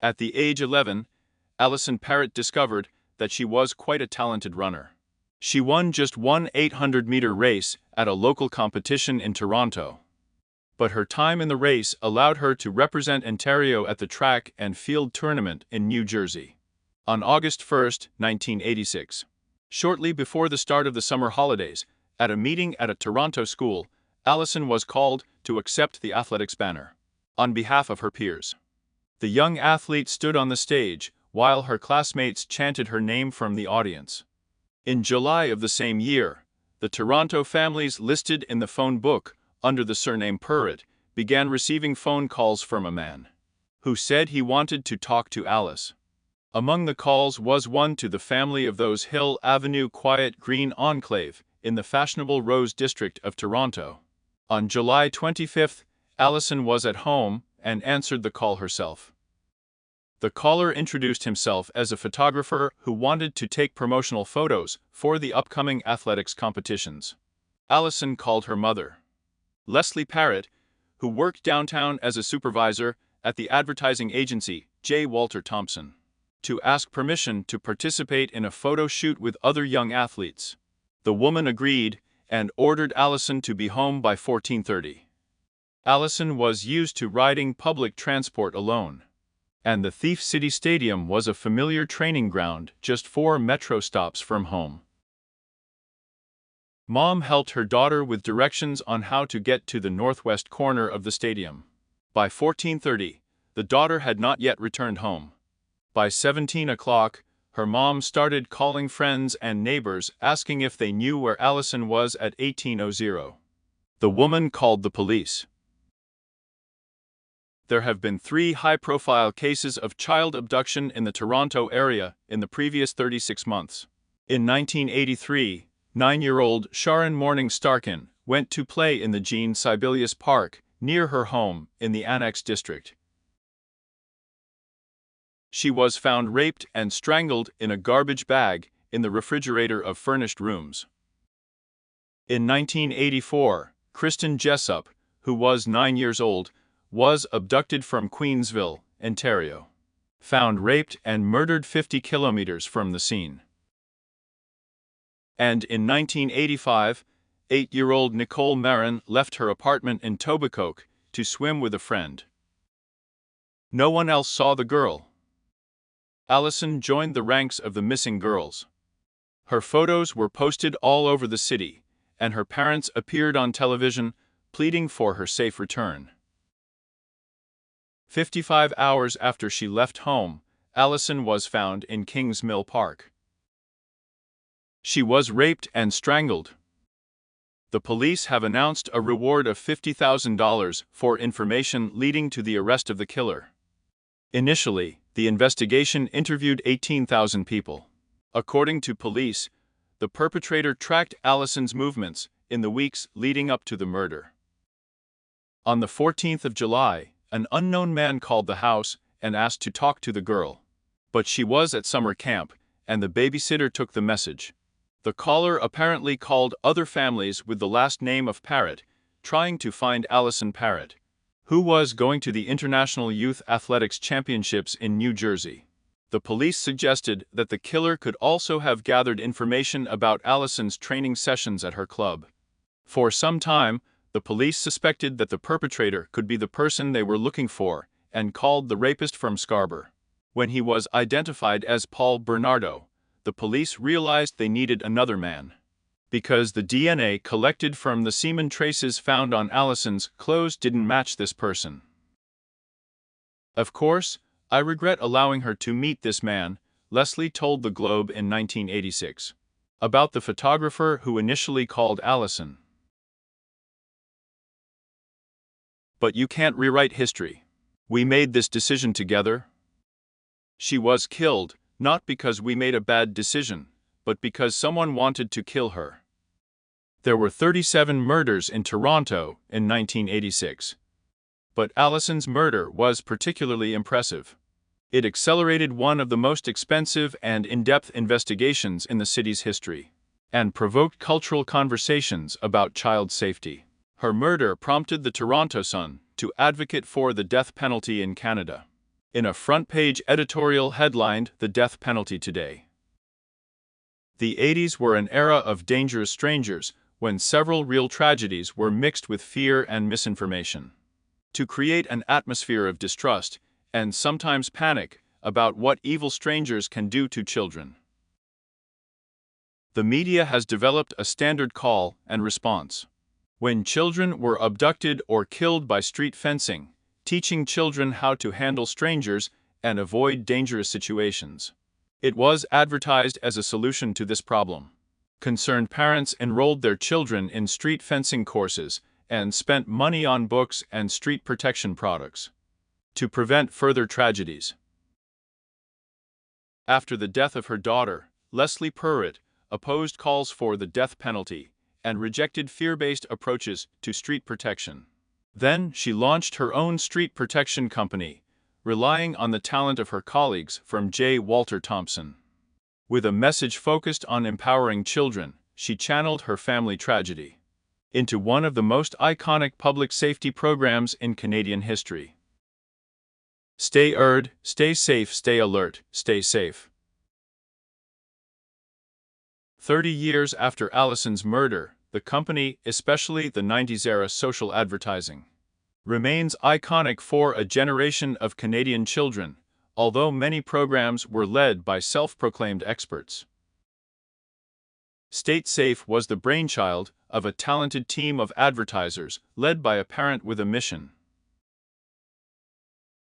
At the age 11, Alison Parrott discovered that she was quite a talented runner. She won just one 800-meter race at a local competition in Toronto. But her time in the race allowed her to represent Ontario at the track and field tournament in New Jersey. On August 1, 1986, shortly before the start of the summer holidays, at a meeting at a Toronto school, Alison was called to accept the athletics banner on behalf of her peers. The young athlete stood on the stage while her classmates chanted her name from the audience. In July of the same year, the Toronto families listed in the phone book under the surname Parrott began receiving phone calls from a man who said he wanted to talk to Alice. Among the calls was one to the family of those Hill Avenue Quiet Green Enclave in the fashionable Rose District of Toronto. On July 25, Alison was at home and answered the call herself. The caller introduced himself as a photographer who wanted to take promotional photos for the upcoming athletics competitions. Alison called her mother, Leslie Parrott, who worked downtown as a supervisor at the advertising agency J. Walter Thompson, to ask permission to participate in a photo shoot with other young athletes. The woman agreed and ordered Alison to be home by 14:30. Alison was used to riding public transport alone, and the Thief City Stadium was a familiar training ground just 4 metro stops from home. Mom helped her daughter with directions on how to get to the northwest corner of the stadium. By 14:30, the daughter had not yet returned home. By 17 o'clock, her mom started calling friends and neighbors asking if they knew where Alison was at 18:00. The woman called the police. There have been 3 high-profile cases of child abduction in the Toronto area in the previous 36 months. In 1983, 9-year-old Sharon Morning Starkin went to play in the Jean Sibelius Park near her home in the Annex District. She was found raped and strangled in a garbage bag in the refrigerator of furnished rooms. In 1984, Kristen Jessup, who was 9 years old, was abducted from Queensville, Ontario, found raped and murdered 50 kilometers from the scene. And in 1985, 8-year-old Nicole Marin left her apartment in Tobicoke to swim with a friend. No one else saw the girl. Alison joined the ranks of the missing girls. Her photos were posted all over the city, and her parents appeared on television, pleading for her safe return. 55 hours after she left home, Alison was found in Kings Mill Park. She was raped and strangled. The police have announced a reward of $50,000 for information leading to the arrest of the killer. Initially, the investigation interviewed 18,000 people. According to police, the perpetrator tracked Alison's movements in the weeks leading up to the murder. On the 14th of July, an unknown man called the house and asked to talk to the girl. But she was at summer camp, and the babysitter took the message. The caller apparently called other families with the last name of Parrott, trying to find Alison Parrott, who was going to the International Youth Athletics Championships in New Jersey. The police suggested that the killer could also have gathered information about Alison's training sessions at her club. For some time, the police suspected that the perpetrator could be the person they were looking for and called the rapist from Scarborough. When he was identified as Paul Bernardo, the police realized they needed another man, because the DNA collected from the semen traces found on Alison's clothes didn't match this person. Of course, I regret allowing her to meet this man, Leslie told the Globe in 1986, about the photographer who initially called Alison. But you can't rewrite history. We made this decision together. She was killed, not because we made a bad decision, but because someone wanted to kill her. There were 37 murders in Toronto in 1986. But Alison's murder was particularly impressive. It accelerated one of the most expensive and in-depth investigations in the city's history, and provoked cultural conversations about child safety. Her murder prompted the Toronto Sun to advocate for the death penalty in Canada. in a front-page editorial headlined "The Death Penalty Today." The 80s were an era of dangerous strangers, when several real tragedies were mixed with fear and misinformation. To create an atmosphere of distrust, and sometimes panic, about what evil strangers can do to children, the media has developed a standard call and response. When children were abducted or killed by street fencing, teaching children how to handle strangers and avoid dangerous situations. It was advertised as a solution to this problem. Concerned parents enrolled their children in street fencing courses and spent money on books and street protection products to prevent further tragedies. After the death of her daughter, Alison Parrott opposed calls for the death penalty and rejected fear-based approaches to street protection. Then she launched her own street protection company, relying on the talent of her colleagues from J. Walter Thompson. With a message focused on empowering children, she channeled her family tragedy into one of the most iconic public safety programs in Canadian history. Stay alert, stay safe, stay alert, stay safe. 30 years after Alison's murder, the company, especially the 90s-era social advertising, remains iconic for a generation of Canadian children, although many programs were led by self-proclaimed experts. Stay Safe was the brainchild of a talented team of advertisers led by a parent with a mission.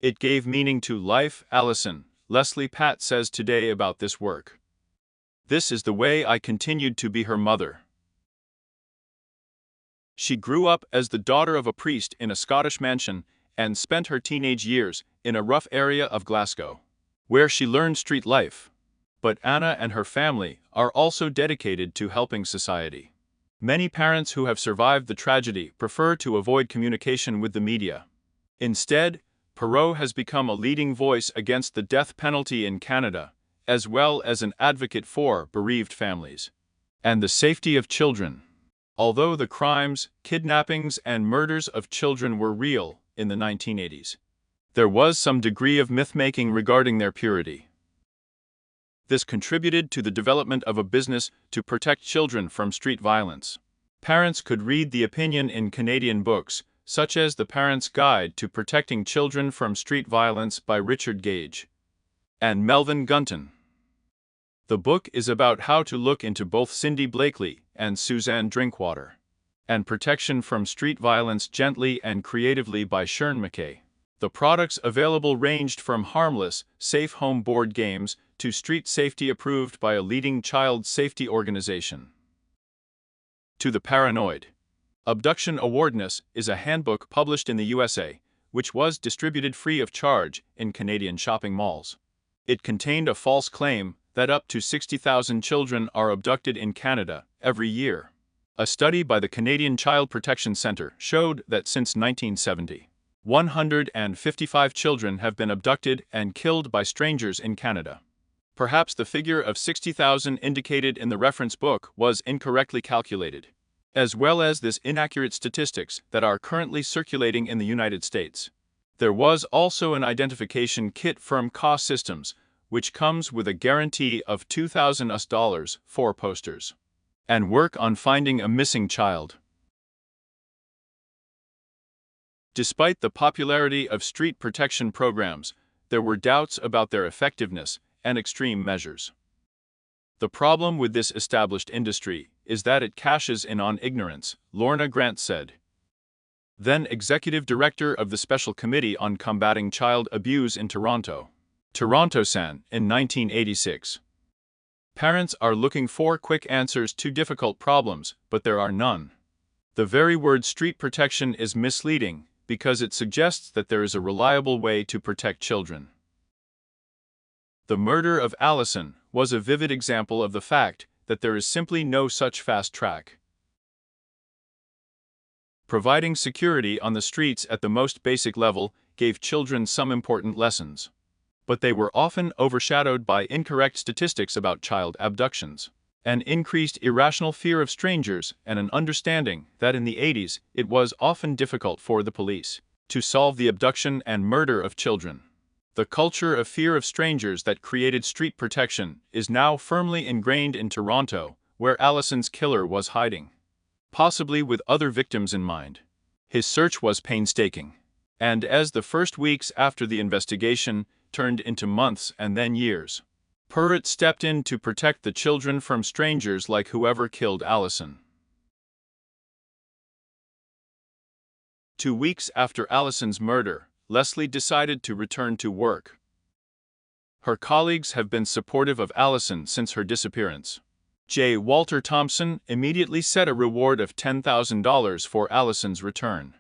It gave meaning to life, Alison Parrott says today about this work. This is the way I continued to be her mother. She grew up as the daughter of a priest in a Scottish mansion and spent her teenage years in a rough area of Glasgow, where she learned street life. But Anna and her family are also dedicated to helping society. Many parents who have survived the tragedy prefer to avoid communication with the media. Instead, Parrott has become a leading voice against the death penalty in Canada, as well as an advocate for bereaved families and the safety of children. Although the crimes, kidnappings, and murders of children were real in the 1980s, there was some degree of myth-making regarding their purity. This contributed to the development of a business to protect children from street violence. Parents could read the opinion in Canadian books, such as The Parent's Guide to Protecting Children from Street Violence by Richard Gage and Melvin Gunton. The book is about how to look into both Cindy Blakely and Suzanne Drinkwater, and protection from street violence gently and creatively by Shern McKay. The products available ranged from harmless, safe home board games to street safety approved by a leading child safety organization. To the Paranoid. Abduction Awareness is a handbook published in the USA, which was distributed free of charge in Canadian shopping malls. It contained a false claim that up to 60,000 children are abducted in Canada every year. A study by the Canadian Child Protection Centre showed that since 1970, 155 children have been abducted and killed by strangers in Canada. Perhaps the figure of 60,000 indicated in the reference book was incorrectly calculated, as well as this inaccurate statistics that are currently circulating in the United States. There was also an identification kit from CA Systems, which comes with a guarantee of $2,000 for posters and work on finding a missing child. Despite the popularity of street protection programs, there were doubts about their effectiveness and extreme measures. The problem with this established industry is that it cashes in on ignorance, Lorna Grant said, then Executive Director of the Special Committee on Combating Child Abuse in Toronto, Toronto-San, in 1986. Parents are looking for quick answers to difficult problems, but there are none. The very word street protection is misleading because it suggests that there is a reliable way to protect children. The murder of Alison was a vivid example of the fact that there is simply no such fast track. Providing security on the streets at the most basic level gave children some important lessons, but they were often overshadowed by incorrect statistics about child abductions, an increased irrational fear of strangers, and an understanding that in the 80s it was often difficult for the police to solve the abduction and murder of children. The culture of fear of strangers that created street protection is now firmly ingrained in Toronto, where Alison's killer was hiding, possibly with other victims in mind. His search was painstaking, and as the first weeks after the investigation turned into months and then years, Parrott stepped in to protect the children from strangers like whoever killed Alison. 2 weeks after Alison's murder, Leslie decided to return to work. Her colleagues have been supportive of Alison since her disappearance. J. Walter Thompson immediately set a reward of $10,000 for Alison's return,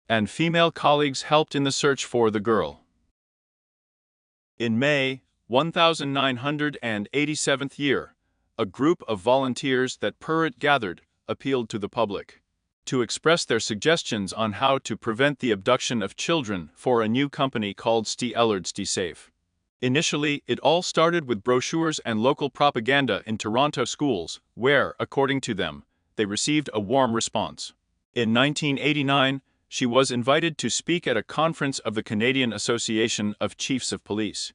and female colleagues helped in the search for the girl. In May 1987th year, a group of volunteers that Parrott gathered appealed to the public to express their suggestions on how to prevent the abduction of children for a new company called Stay Alert Stay Safe. Initially, it all started with brochures and local propaganda in Toronto schools, where, according to them, they received a warm response. In 1989, she was invited to speak at a conference of the Canadian Association of Chiefs of Police,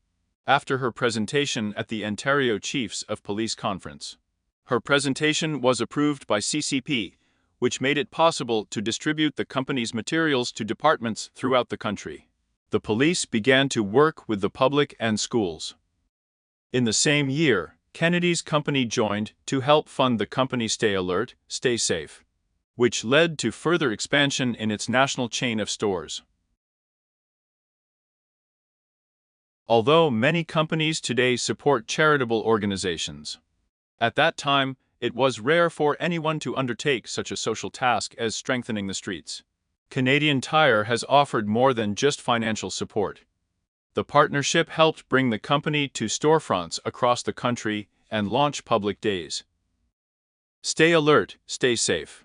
after her presentation at the Ontario Chiefs of Police Conference. Her presentation was approved by CCP, which made it possible to distribute the company's materials to departments throughout the country. The police began to work with the public and schools. In the same year, Kennedy's company joined to help fund the company Stay Alert, Stay Safe, which led to further expansion in its national chain of stores. Although many companies today support charitable organizations, at that time, it was rare for anyone to undertake such a social task as strengthening the streets. Canadian Tire has offered more than just financial support. The partnership helped bring the company to storefronts across the country and launch public days. Stay alert, stay safe.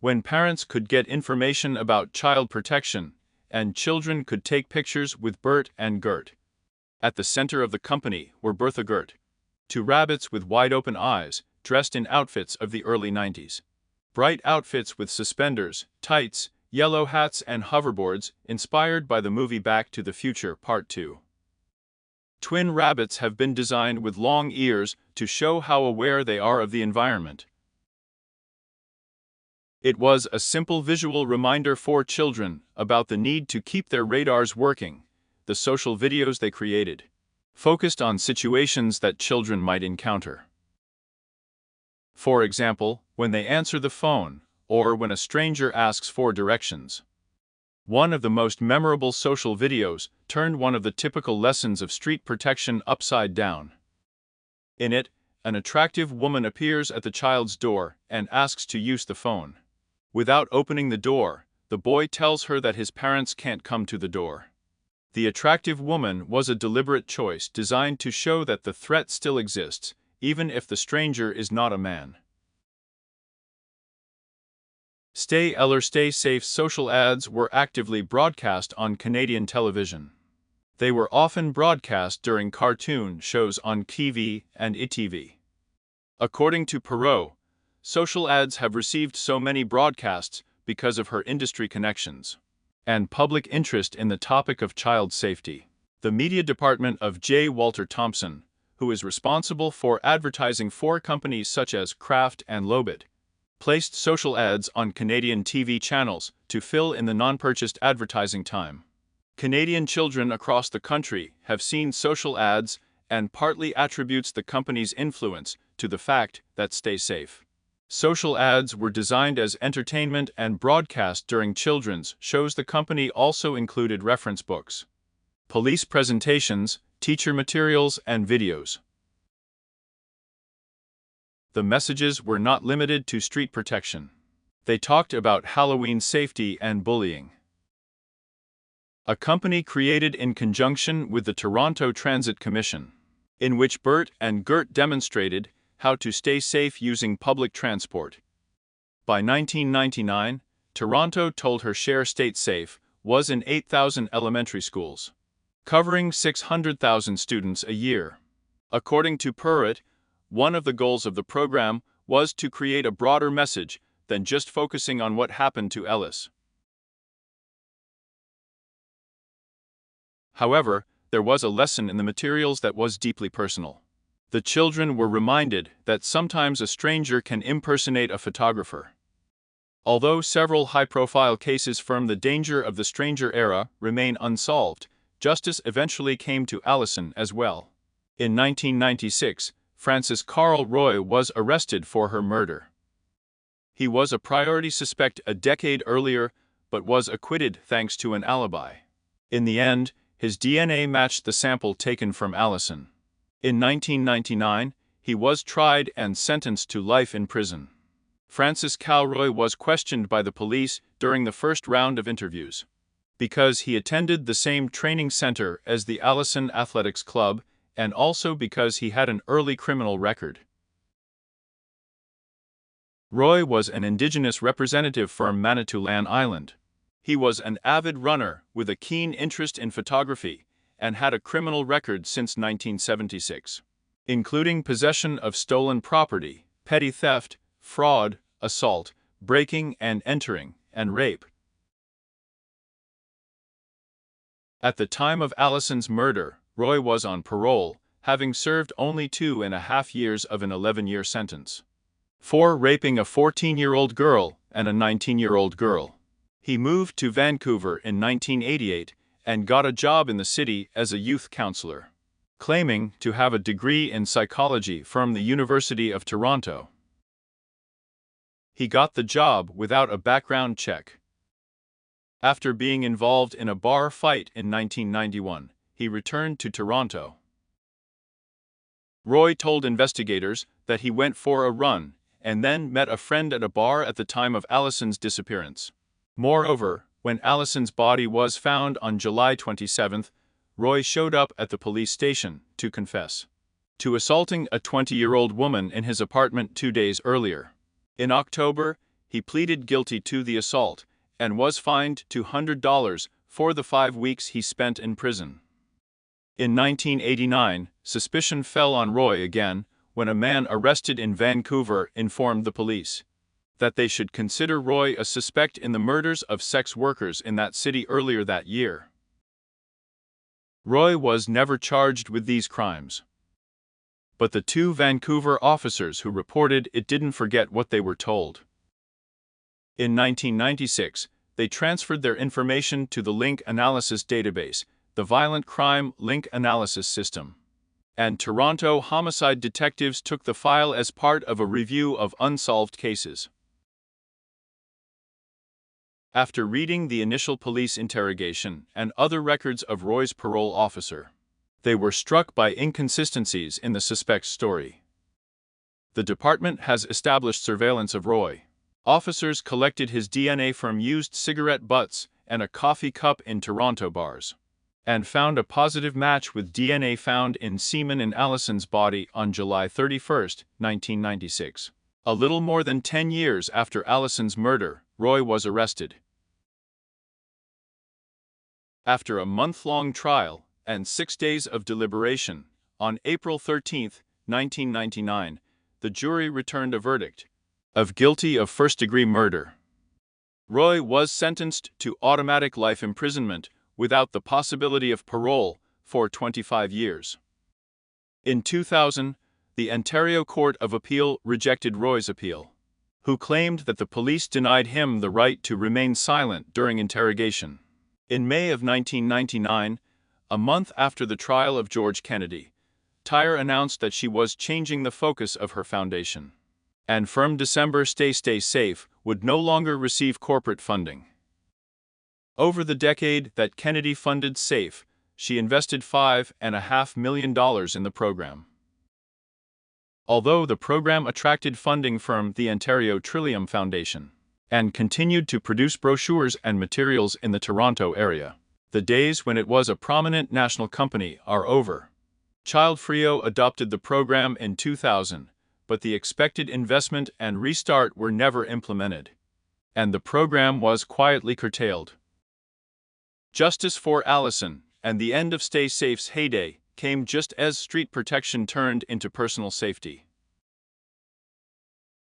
When parents could get information about child protection, and children could take pictures with Bert and Gert. At the center of the company were Bertha Gert, two rabbits with wide-open eyes, dressed in outfits of the early 90s. Bright outfits with suspenders, tights, yellow hats and hoverboards, inspired by the movie Back to the Future Part 2. Twin rabbits have been designed with long ears to show how aware they are of the environment. It was a simple visual reminder for children about the need to keep their radars working. The social videos they created focused on situations that children might encounter. For example, when they answer the phone, or when a stranger asks for directions. One of the most memorable social videos turned one of the typical lessons of street protection upside down. In it, an attractive woman appears at the child's door and asks to use the phone. Without opening the door, the boy tells her that his parents can't come to the door. The attractive woman was a deliberate choice designed to show that the threat still exists, even if the stranger is not a man. Stay Alert Stay Safe social ads were actively broadcast on Canadian television. They were often broadcast during cartoon shows on TV and ITV. According to Parrott, social ads have received so many broadcasts because of her industry connections and public interest in the topic of child safety. The media department of J. Walter Thompson, who is responsible for advertising for companies such as Kraft and Lobit, placed social ads on Canadian TV channels to fill in the non-purchased advertising time. Canadian children across the country have seen social ads and partly attributes the company's influence to the fact that Stay Safe. Social ads were designed as entertainment and broadcast during children's shows. The company also included reference books, police presentations, teacher materials, and videos. The messages were not limited to street protection. They talked about Halloween safety and bullying. A company created in conjunction with the Toronto Transit Commission, in which Bert and Gert demonstrated how to stay safe using public transport. By 1999, Toronto told her share Stay Safe was in 8,000 elementary schools, covering 600,000 students a year. According to Parrott, one of the goals of the program was to create a broader message than just focusing on what happened to Ellis. However, there was a lesson in the materials that was deeply personal. The children were reminded that sometimes a stranger can impersonate a photographer. Although several high-profile cases from the danger of the stranger era remain unsolved, justice eventually came to Alison as well. In 1996, Frances Carl Roy was arrested for her murder. He was a priority suspect a decade earlier, but was acquitted thanks to an alibi. In the end, his DNA matched the sample taken from Alison. In 1999, he was tried and sentenced to life in prison. Francis Calroy was questioned by the police during the first round of interviews. Because he attended the same training center as the Alison Athletics Club, and also because he had an early criminal record. Roy was an Indigenous representative from Manitoulin Island. He was an avid runner with a keen interest in photography and had a criminal record since 1976, including possession of stolen property, petty theft, fraud, assault, breaking and entering, and rape. At the time of Alison's murder, Roy was on parole, having served only 2.5 years of an 11-year sentence for raping a 14-year-old girl and a 19-year-old girl. He moved to Vancouver in 1988 and got a job in the city as a youth counselor, claiming to have a degree in psychology from the University of Toronto. He got the job without a background check. After being involved in a bar fight in 1991, he returned to Toronto. Roy told investigators that he went for a run and then met a friend at a bar at the time of Alison's disappearance. Moreover, when Alison's body was found on July 27, Roy showed up at the police station to confess to assaulting a 20-year-old woman in his apartment 2 days earlier. In October, he pleaded guilty to the assault and was fined $200 for the 5 weeks he spent in prison. In 1989, suspicion fell on Roy again when a man arrested in Vancouver informed the police that they should consider Roy a suspect in the murders of sex workers in that city earlier that year. Roy was never charged with these crimes. But the 2 Vancouver officers who reported it didn't forget what they were told. In 1996, they transferred their information to the Link Analysis Database, the Violent Crime Link Analysis System. And Toronto homicide detectives took the file as part of a review of unsolved cases. After reading the initial police interrogation and other records of Roy's parole officer, they were struck by inconsistencies in the suspect's story. The department has established surveillance of Roy. Officers collected his DNA from used cigarette butts and a coffee cup in Toronto bars, and found a positive match with DNA found in semen in Alison's body on July 31, 1996. A little more than 10 years after Alison's murder, Roy was arrested. After a month-long trial and 6 days of deliberation, on April 13, 1999, the jury returned a verdict of guilty of first-degree murder. Roy was sentenced to automatic life imprisonment without the possibility of parole for 25 years. In 2000, the Ontario Court of Appeal rejected Roy's appeal, who claimed that the police denied him the right to remain silent during interrogation. In May of 1999, a month after the trial of George Kennedy, Tyre announced that she was changing the focus of her foundation, and from December Stay Safe would no longer receive corporate funding. Over the decade that Kennedy funded SAFE, she invested $5.5 million in the program. Although the program attracted funding from the Ontario Trillium Foundation and continued to produce brochures and materials in the Toronto area, the days when it was a prominent national company are over. Child Frio adopted the program in 2000, but the expected investment and restart were never implemented, and the program was quietly curtailed. Justice for Alison and the end of Stay Safe's heyday came just as street protection turned into personal safety.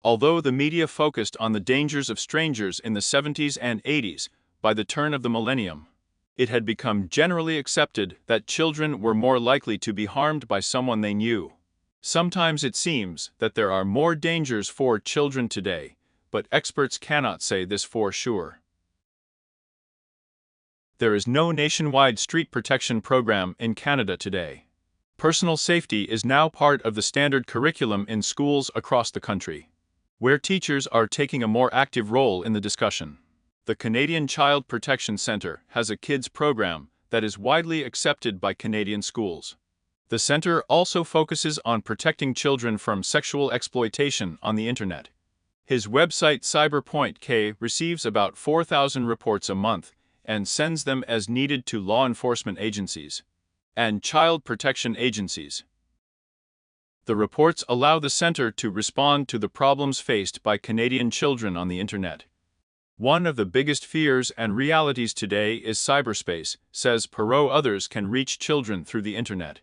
Although the media focused on the dangers of strangers in the 70s and 80s, by the turn of the millennium, It had become generally accepted that children were more likely to be harmed by someone they knew. Sometimes it seems that there are more dangers for children today, but experts cannot say this for sure. There is no nationwide street protection program in Canada today. Personal safety is now part of the standard curriculum in schools across the country, where teachers are taking a more active role in the discussion. The Canadian Child Protection Centre has a kids program that is widely accepted by Canadian schools. The centre also focuses on protecting children from sexual exploitation on the internet. His website Cyberpoint K receives about 4,000 reports a month and sends them as needed to law enforcement agencies and child protection agencies. The reports allow the centre to respond to the problems faced by Canadian children on the internet. One of the biggest fears and realities today is cyberspace, says Parrott. Others can reach children through the internet.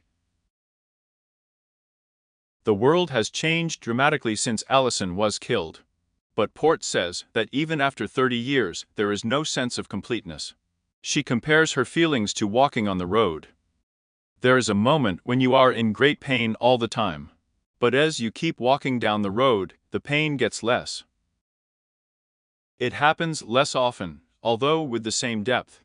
The world has changed dramatically since Alison was killed. But Parrott says that even after 30 years, there is no sense of completeness. She compares her feelings to walking on the road. There is a moment when you are in great pain all the time. But as you keep walking down the road, the pain gets less. It happens less often, although with the same depth.